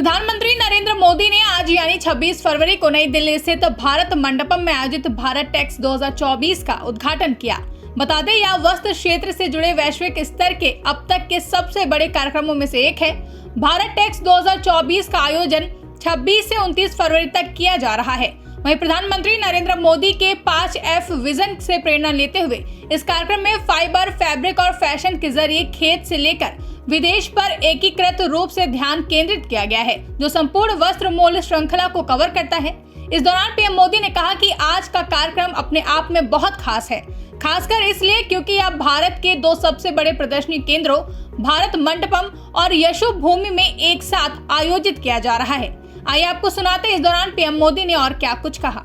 प्रधानमंत्री नरेंद्र मोदी ने आज यानी 26 फरवरी को नई दिल्ली स्थित भारत मंडपम में आयोजित भारत टेक्स 2024 का उद्घाटन किया। बता दें, यह वस्त्र क्षेत्र से जुड़े वैश्विक स्तर के अब तक के सबसे बड़े कार्यक्रमों में से एक है। भारत टेक्स 2024 का आयोजन 26 से 29 फरवरी तक किया जा रहा है। वहीं प्रधानमंत्री नरेंद्र मोदी के 5F विजन से प्रेरणा लेते हुए इस कार्यक्रम में फाइबर, फैब्रिक और फैशन के जरिए खेत से लेकर विदेश पर एकीकृत रूप से ध्यान केंद्रित किया गया है, जो संपूर्ण वस्त्र मूल्य श्रृंखला को कवर करता है। इस दौरान पीएम मोदी ने कहा कि आज का कार्यक्रम अपने आप में बहुत खास है, खासकर इसलिए क्योंकि यह भारत के दो सबसे बड़े प्रदर्शनी केंद्रों भारत मंडपम और यशो भूमि में एक साथ आयोजित किया जा रहा है। आइए आपको सुनाते हैं इस दौरान पीएम मोदी ने और क्या कुछ कहा।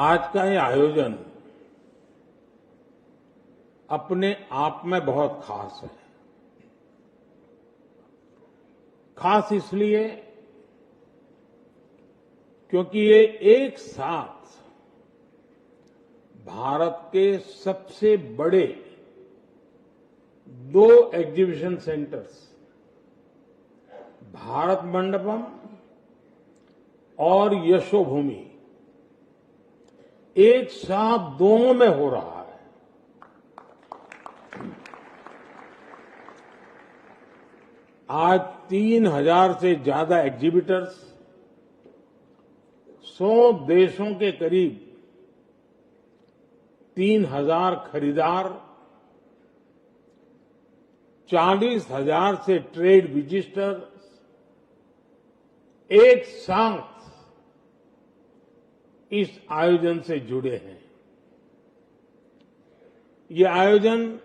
आज का ये आयोजन अपने आप में बहुत खास है। खास इसलिए क्योंकि ये एक साथ भारत के सबसे बड़े दो एग्जीबिशन सेंटर्स भारत मंडपम और यशो भूमि एक साथ दोनों में हो रहा है। आज 3000 से ज्यादा एग्जीबिटर्स, 100 देशों के करीब 3000 खरीदार, 40,000 से ट्रेड विजिटर्स एक साथ इस आयोजन से जुड़े हैं। ये आयोजन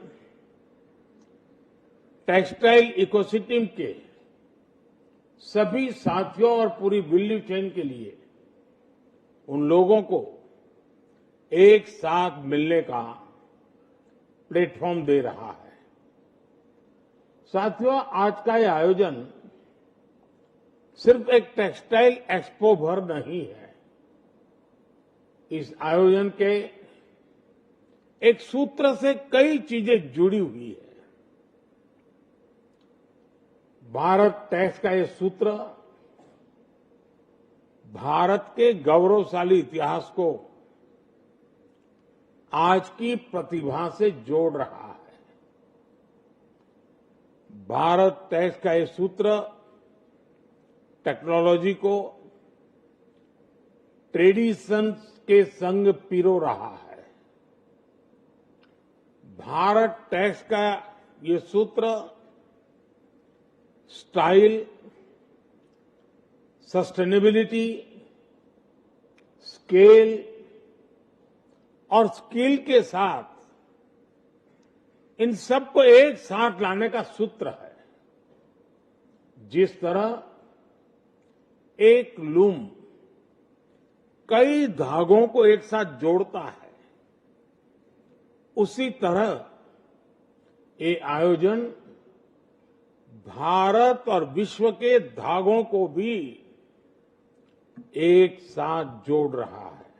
टेक्सटाइल इकोसिस्टम के सभी साथियों और पूरी वैल्यू चेन के लिए उन लोगों को एक साथ मिलने का प्लेटफॉर्म दे रहा है। साथियों, आज का ये आयोजन सिर्फ एक टेक्सटाइल एक्सपो भर नहीं है। इस आयोजन के एक सूत्र से कई चीजें जुड़ी हुई है। भारत टैक्स का ये सूत्र भारत के गौरवशाली इतिहास को आज की प्रतिभा से जोड़ रहा है। भारत टैक्स का ये सूत्र टेक्नोलॉजी को ट्रेडिशंस के संग पिरो रहा है। भारत टैक्स का ये सूत्र स्टाइल, सस्टेनेबिलिटी, स्केल और स्किल के साथ इन सबको एक साथ लाने का सूत्र है। जिस तरह एक लूम कई धागों को एक साथ जोड़ता है, उसी तरह ये आयोजन भारत और विश्व के धागों को भी एक साथ जोड़ रहा है।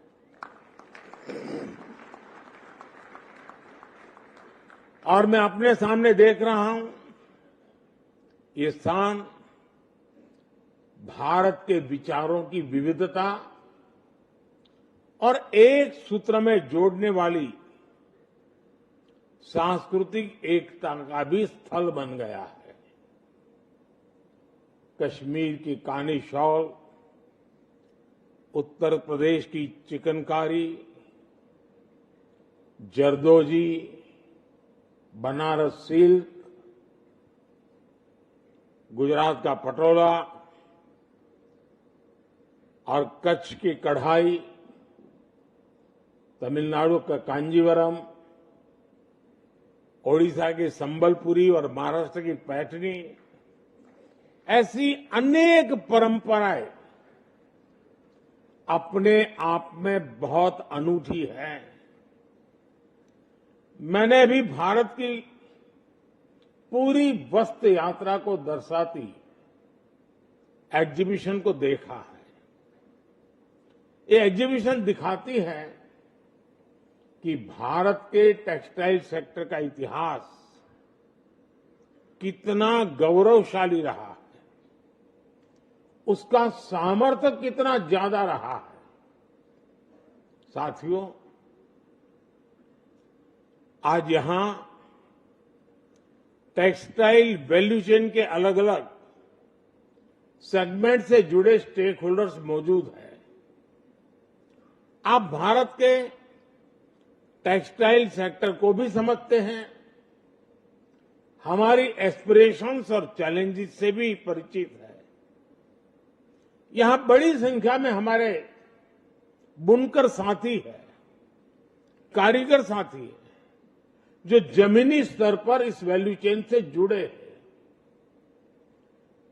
और मैं अपने सामने देख रहा हूं, ये स्थान भारत के विचारों की विविधता और एक सूत्र में जोड़ने वाली सांस्कृतिक एकता का भी स्थल बन गया है। कश्मीर की कानी शॉल, उत्तर प्रदेश की चिकनकारी, जरदोजी, बनारस सिल्क, गुजरात का पटोला और कच्छ की कढ़ाई, तमिलनाडु का कांजीवरम, ओडिशा की संबलपुरी और महाराष्ट्र की पैठनी, ऐसी अनेक परंपराएं अपने आप में बहुत अनूठी है। मैंने भी भारत की पूरी वस्त्र यात्रा को दर्शाती एग्जीबिशन को देखा है। ये एग्जीबिशन दिखाती है कि भारत के टेक्सटाइल सेक्टर का इतिहास कितना गौरवशाली रहा है। उसका सामर्थ्य कितना ज्यादा रहा है। साथियों, आज यहां टेक्सटाइल वैल्यू चेन के अलग अलग सेगमेंट से जुड़े स्टेक होल्डर्स मौजूद हैं। आप भारत के टेक्सटाइल सेक्टर को भी समझते हैं, हमारी एस्पिरेशंस और चैलेंजेस से भी परिचित है। यहां बड़ी संख्या में हमारे बुनकर साथी हैं, कारीगर साथी हैं, जो जमीनी स्तर पर इस वैल्यू चेन से जुड़े हैं।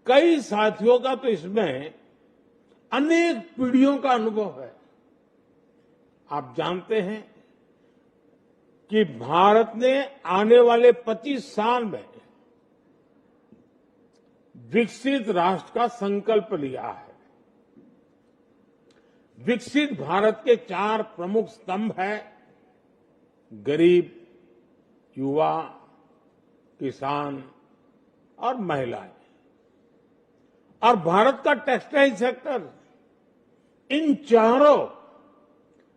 कई साथियों का तो इसमें अनेक पीढ़ियों का अनुभव है। आप जानते हैं कि भारत ने आने वाले 25 साल में विकसित राष्ट्र का संकल्प लिया है। विकसित भारत के 4 प्रमुख स्तंभ हैं: गरीब, युवा, किसान और महिलाएं। और भारत का टेक्सटाइल सेक्टर इन चारों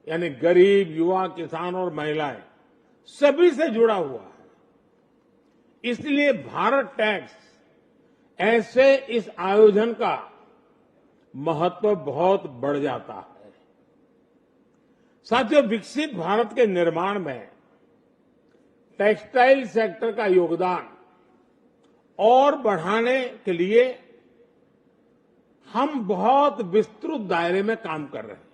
यानी गरीब, युवा, किसान और महिलाएं सभी से जुड़ा हुआ है। इसलिए भारत टैक्स ऐसे इस आयोजन का महत्व बहुत बढ़ जाता है। साथियों, विकसित भारत के निर्माण में टेक्सटाइल सेक्टर का योगदान और बढ़ाने के लिए हम बहुत विस्तृत दायरे में काम कर रहे हैं।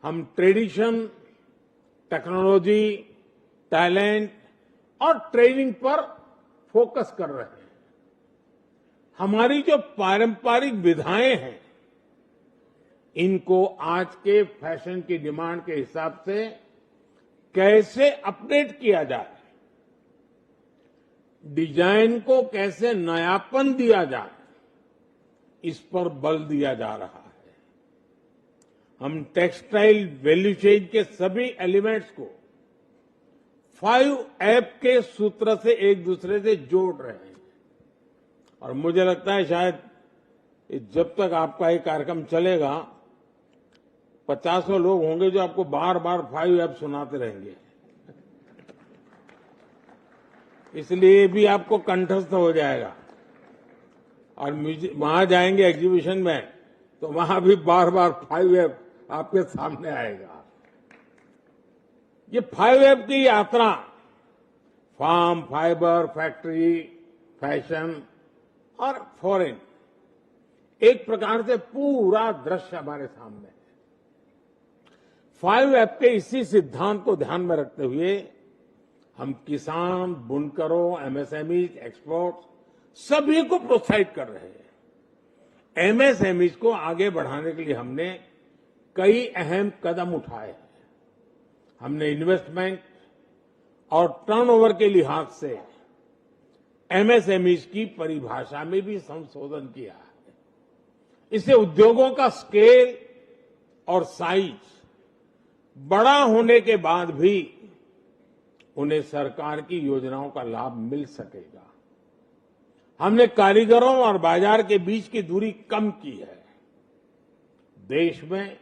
हम ट्रेडिशन, टेक्नोलॉजी, टैलेंट और ट्रेनिंग पर फोकस कर रहे हैं। हमारी जो पारंपरिक विधाएं हैं, इनको आज के फैशन की डिमांड के हिसाब से कैसे अपडेट किया जाए, डिजाइन को कैसे नयापन दिया जाए, इस पर बल दिया जा रहा है। हम टेक्सटाइल वैल्यू चेन के सभी एलिमेंट्स को 5 के सूत्र से एक दूसरे से जोड़ रहे हैं। और मुझे लगता है शायद जब तक आपका ये कार्यक्रम चलेगा 50 लोग होंगे जो आपको बार बार 5 सुनाते रहेंगे। इसलिए भी आपको कंठस्थ हो जाएगा। और वहां जाएंगे एग्जीबिशन में तो वहां भी बार बार 5 आपके सामने आएगा। ये 5 की यात्रा फार्म, फाइबर, फैक्ट्री, फैशन और फॉरेन, एक प्रकार से पूरा दृश्य हमारे सामने है। 5 के इसी सिद्धांत को ध्यान में रखते हुए हम किसान, बुनकरों, एमएसएमई, एक्सपोर्ट सभी को प्रोत्साहित कर रहे हैं। एमएसएमई को आगे बढ़ाने के लिए हमने कई अहम कदम उठाए हैं। हमने इन्वेस्टमेंट और टर्नओवर के लिहाज से एमएसएमई की परिभाषा में भी संशोधन किया है। इससे उद्योगों का स्केल और साइज बड़ा होने के बाद भी उन्हें सरकार की योजनाओं का लाभ मिल सकेगा। हमने कारीगरों और बाजार के बीच की दूरी कम की है। देश में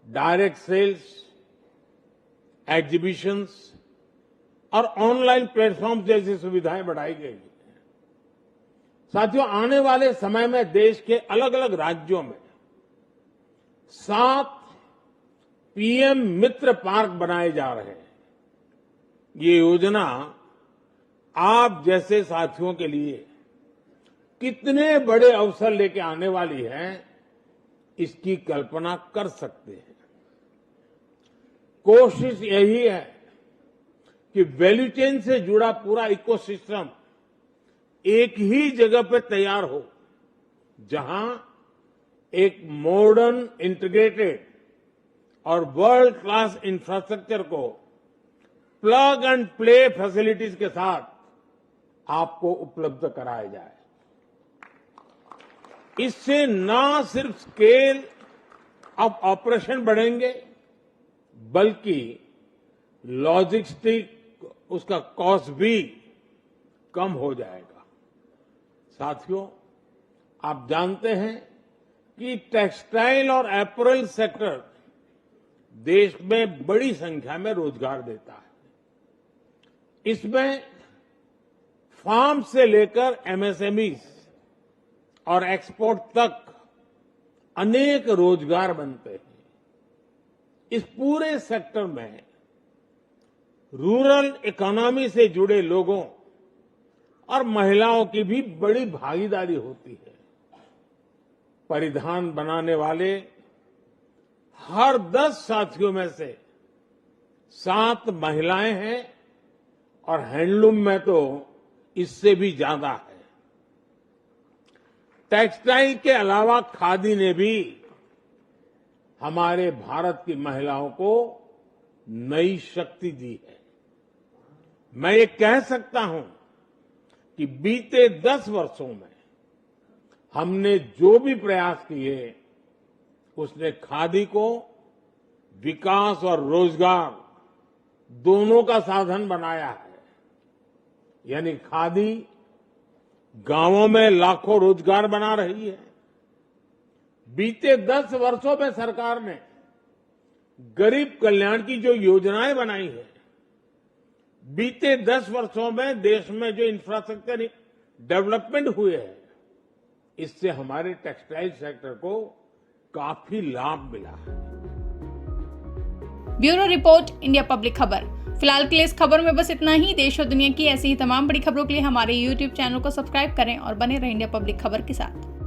डायरेक्ट सेल्स, एग्जीबिशंस और ऑनलाइन प्लेटफॉर्म जैसी सुविधाएं बढ़ाई गई हैं। साथियों, आने वाले समय में देश के अलग अलग राज्यों में 7 पीएम मित्र पार्क बनाए जा रहे हैं। ये योजना आप जैसे साथियों के लिए कितने बड़े अवसर लेके आने वाली है, इसकी कल्पना कर सकते हैं। कोशिश यही है कि वैल्यू चेन से जुड़ा पूरा इकोसिस्टम एक ही जगह पर तैयार हो, जहां एक मॉडर्न, इंटीग्रेटेड और वर्ल्ड क्लास इंफ्रास्ट्रक्चर को प्लग एंड प्ले फैसिलिटीज के साथ आपको उपलब्ध कराया जाए। इससे न सिर्फ स्केल ऑफ ऑपरेशन बढ़ेंगे, बल्कि लॉजिस्टिक उसका कॉस्ट भी कम हो जाएगा। साथियों, आप जानते हैं कि टेक्सटाइल और एपरल सेक्टर देश में बड़ी संख्या में रोजगार देता है। इसमें फार्म से लेकर एमएसएमई और एक्सपोर्ट तक अनेक रोजगार बनते हैं। इस पूरे सेक्टर में रूरल इकोनॉमी से जुड़े लोगों और महिलाओं की भी बड़ी भागीदारी होती है। परिधान बनाने वाले हर 10 साथियों में से 7 महिलाएं हैं और हैंडलूम में तो इससे भी ज्यादा है। टेक्सटाइल के अलावा खादी ने भी हमारे भारत की महिलाओं को नई शक्ति दी है। मैं ये कह सकता हूं कि बीते 10 वर्षों में हमने जो भी प्रयास किए उसने खादी को विकास और रोजगार दोनों का साधन बनाया है। यानी खादी गांवों में लाखों रोजगार बना रही है। बीते 10 वर्षों में सरकार ने गरीब कल्याण की जो योजनाएं बनाई है, बीते 10 वर्षों में देश में जो इंफ्रास्ट्रक्चर डेवलपमेंट हुए हैं, इससे हमारे टेक्सटाइल सेक्टर को काफी लाभ मिला है। ब्यूरो रिपोर्ट, इंडिया पब्लिक खबर। फिलहाल के लिए इस खबर में बस इतना ही। देश और दुनिया की ऐसी ही तमाम बड़ी खबरों के लिए हमारे YouTube चैनल को सब्सक्राइब करें और बने रहें इंडिया पब्लिक खबर के साथ।